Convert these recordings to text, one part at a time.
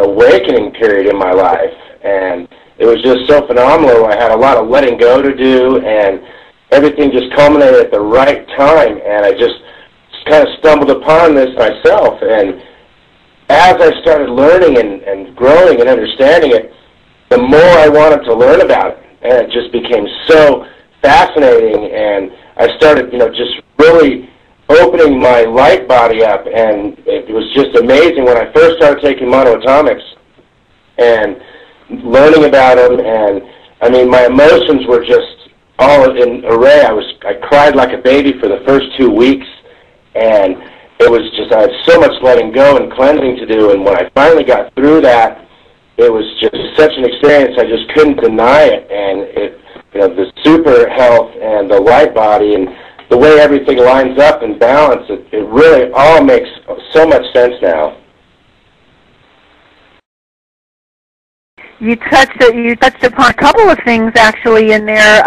awakening period in my life, and it was just so phenomenal. I had a lot of letting go to do, and everything just culminated at the right time, and I just kind of stumbled upon this myself. And as I started learning and growing and understanding it, the more I wanted to learn about it, and it just became so fascinating, and I started, just really opening my light body up, and it was just amazing when I first started taking monoatomics and learning about them. And I mean, my emotions were just all in array. I cried like a baby for the first 2 weeks, and it was just, I had so much letting go and cleansing to do. And when I finally got through that, it was just such an experience. I just couldn't deny it. And it, the super health and the light body and the way everything lines up and balance, it really all makes so much sense now. You touched upon a couple of things actually in there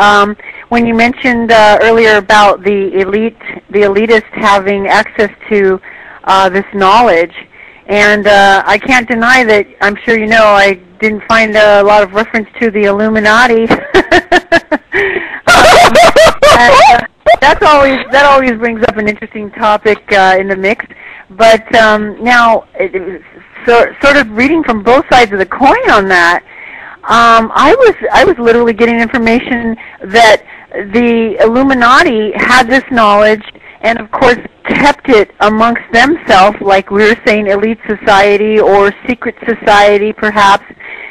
when you mentioned earlier about the elitists having access to this knowledge, and I can't deny that. I'm sure you know I didn't find a lot of reference to the Illuminati. That always brings up an interesting topic in the mix. But now, sort of reading from both sides of the coin on that, I was literally getting information that the Illuminati had this knowledge and, of course, kept it amongst themselves, like we were saying, elite society or secret society, perhaps,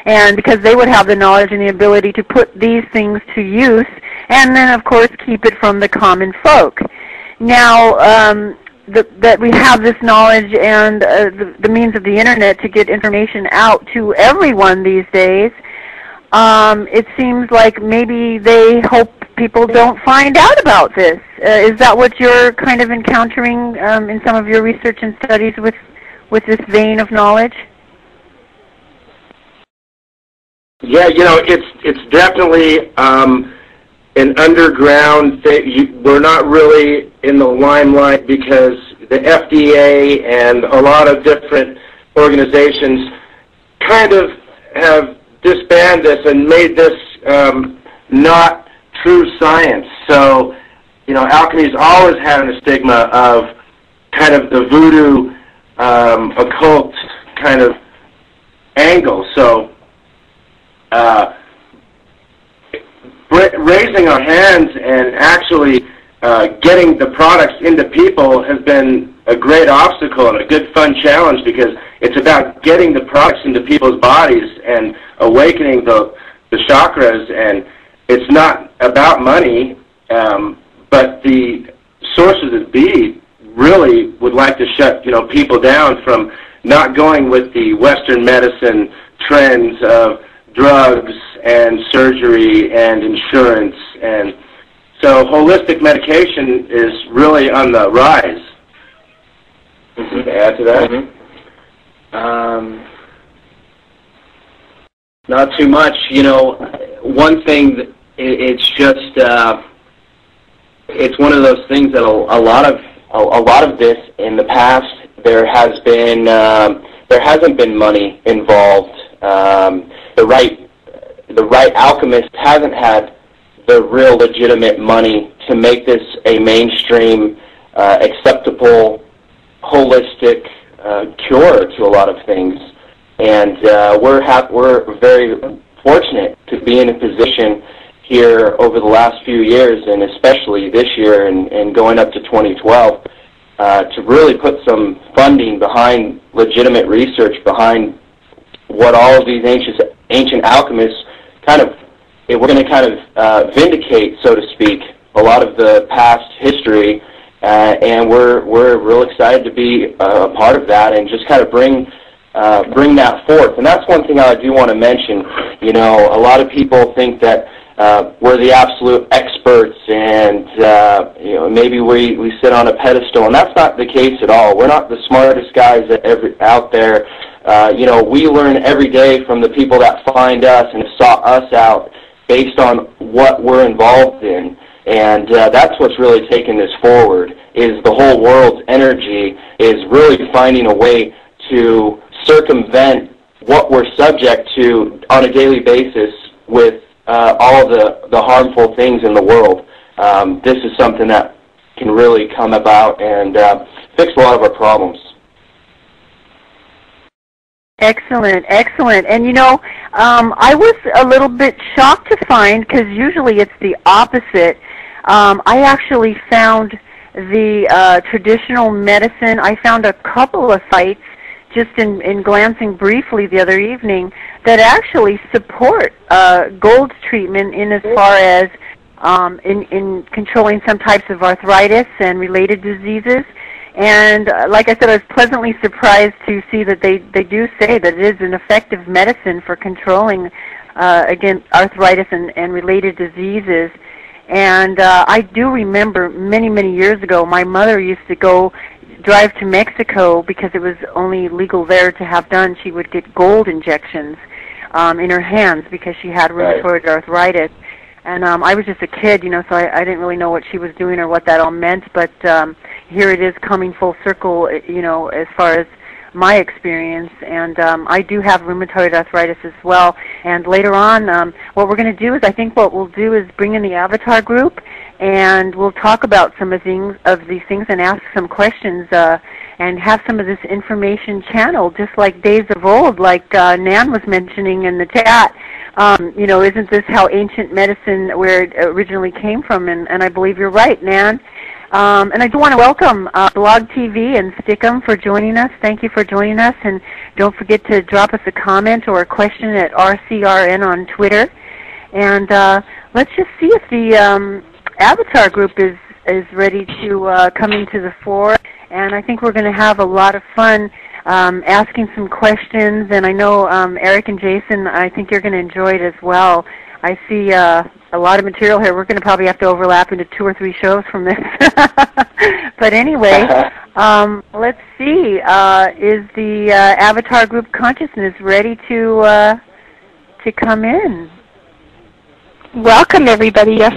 and because they would have the knowledge and the ability to put these things to use, and then, of course, keep it from the common folk. Now, that we have this knowledge and the means of the Internet to get information out to everyone these days, it seems like maybe they hope people don't find out about this. Is that what you're kind of encountering in some of your research and studies with this vein of knowledge? Yeah, it's definitely an underground thing. We're not really in the limelight because the FDA and a lot of different organizations kind of have disbanded this and made this not true science. So, Alchemy's always had a stigma of kind of the voodoo occult kind of angle. So, raising our hands and actually getting the products into people has been a great obstacle and a good fun challenge, because it's about getting the products into people's bodies and awakening the chakras. And it's not about money, but the sources that be really would like to shut people down from not going with the Western medicine trends of drugs and surgery and insurance. And so holistic medication is really on the rise. Mm-hmm. To add to that? Mm-hmm. Not too much. One thing that it's just it's one of those things that a lot of this in the past there hasn't been money involved. The right alchemist hasn't had the real legitimate money to make this a mainstream, acceptable, holistic cure to a lot of things. And we're very fortunate to be in a position here over the last few years, and especially this year and going up to 2012, to really put some funding behind legitimate research behind what all of these ancient alchemists we're going to kind of vindicate, so to speak, a lot of the past history, and we're real excited to be a part of that and just kind of bring that forth. And that's one thing I do want to mention. A lot of people think that we're the absolute experts, and maybe we sit on a pedestal, and that's not the case at all. We're not the smartest guys out there. We learn every day from the people that find us and have sought us out based on what we're involved in. And that's what's really taken this forward, is the whole world's energy is really finding a way to circumvent what we're subject to on a daily basis with all of the harmful things in the world. This is something that can really come about and fix a lot of our problems. Excellent, excellent. And you know, I was a little bit shocked to find, because usually it's the opposite. I actually found the traditional medicine. I found a couple of sites just in glancing briefly the other evening that actually support gold treatment in as far as in controlling some types of arthritis and related diseases. And like I said, I was pleasantly surprised to see that they do say that it is an effective medicine for controlling against arthritis and related diseases. And I do remember many, many years ago, my mother used to drive to Mexico because it was only legal there to have done. She would get gold injections in her hands because she had rheumatoid arthritis. And I was just a kid, you know, so I didn't really know what she was doing or what that all meant. But here it is coming full circle, you know, as far as my experience. And I do have rheumatoid arthritis as well. And later on, what we're going to do is, I think what we'll do is bring in the Avatar group, and we'll talk about some of these things and ask some questions and have some of this information channeled, just like days of old, like Nan was mentioning in the chat. You know, isn't this how ancient medicine, where it originally came from? And I believe you're right, Nan. And I do want to welcome Blog TV and Stickum for joining us. Thank you for joining us. And don't forget to drop us a comment or a question at RCRN on Twitter. And let's just see if the Avatar group is ready to come into the fore. And I think we're going to have a lot of fun asking some questions. And I know Eric and Jason, I think you're going to enjoy it as well. I see a lot of material here. We're going to probably have to overlap into 2 or 3 shows from this. But anyway, let's see. Is the Avatar Group Consciousness ready to come in? Welcome, everybody. Yes,